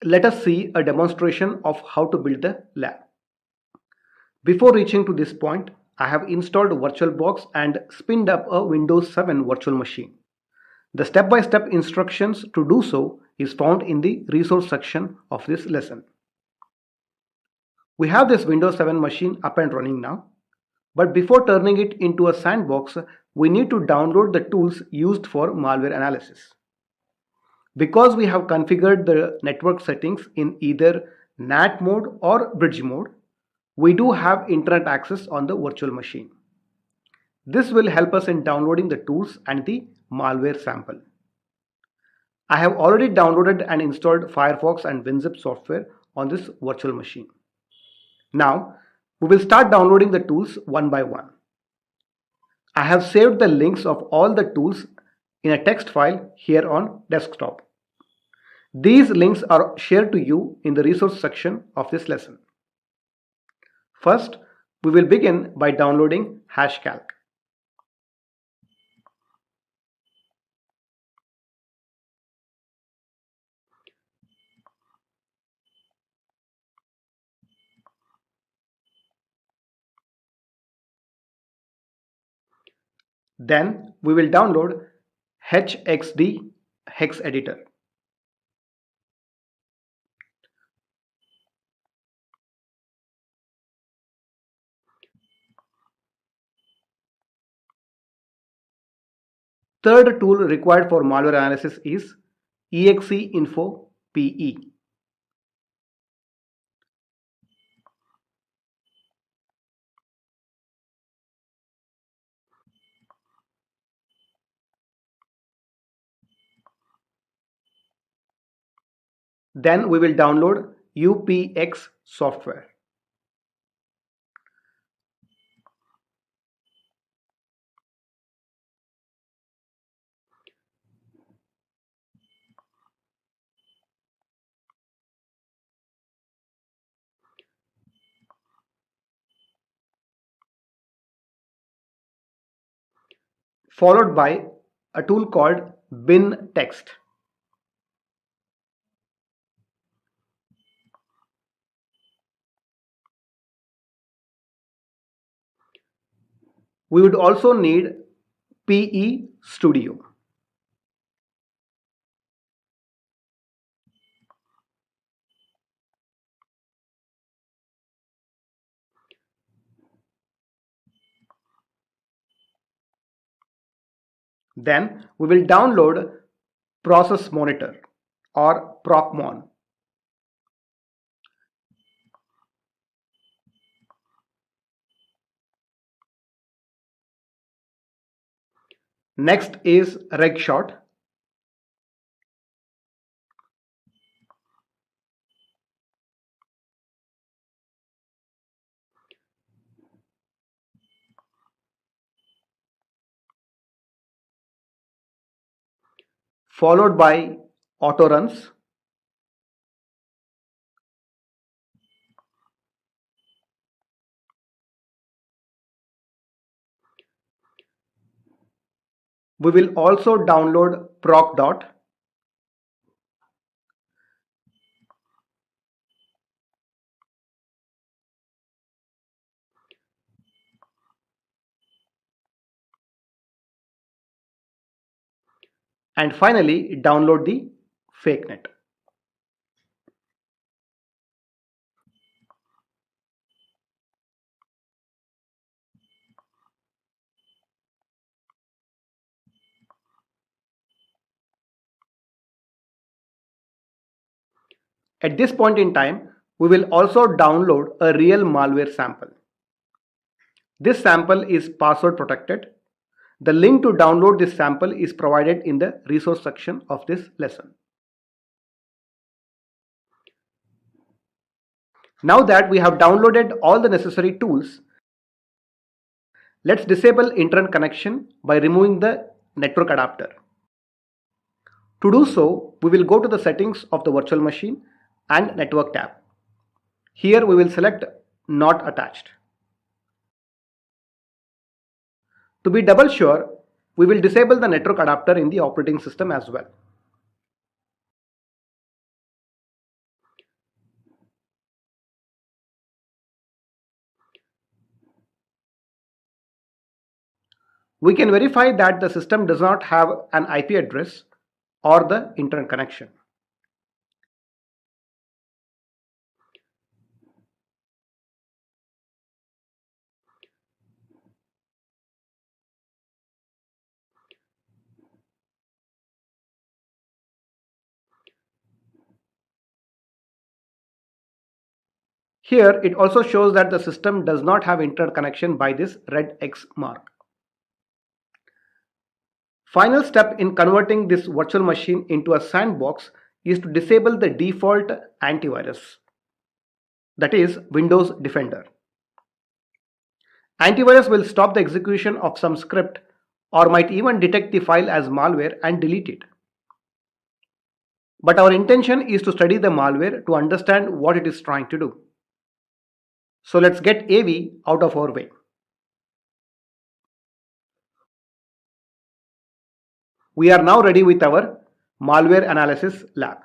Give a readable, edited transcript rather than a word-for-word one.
Let us see a demonstration of how to build the lab. Before reaching to this point, I have installed VirtualBox and spinned up a Windows 7 virtual machine. The step-by-step instructions to do so is found in the resource section of this lesson. We have this Windows 7 machine up and running now, but before turning it into a sandbox, we need to download the tools used for malware analysis. Because we have configured the network settings in either NAT mode or bridge mode, we do have internet access on the virtual machine. This will help us in downloading the tools and the malware sample. I have already downloaded and installed Firefox and WinZip software on this virtual machine. Now, we will start downloading the tools one by one. I have saved the links of all the tools in a text file here on desktop. These links are shared to you in the resource section of this lesson. First, we will begin by downloading HashCalc. Then we will download HXD hex editor. Third tool required for malware analysis is EXE-info PE. Then we will download UPX software. Followed by a tool called bin text. We would also need PE Studio. Then we will download Process Monitor or ProcMon. Next is RegShot. Followed by autoruns. We will also download procdot. And finally download the fakenet. At this point in time, we will also download a real malware sample. This sample is password protected. The link to download this sample is provided in the resource section of this lesson. Now that we have downloaded all the necessary tools, let's disable internet connection by removing the network adapter. To do so, we will go to the settings of the virtual machine and network tab. Here we will select not attached. To be double sure, we will disable the network adapter in the operating system as well. We can verify that the system does not have an IP address or the internet connection. Here it also shows that the system does not have internet connection by this red X mark. Final step in converting this virtual machine into a sandbox is to disable the default antivirus, that is Windows Defender. Antivirus will stop the execution of some script or might even detect the file as malware and delete it. But our intention is to study the malware to understand what it is trying to do. So let's get AV out of our way. We are now ready with our malware analysis lab.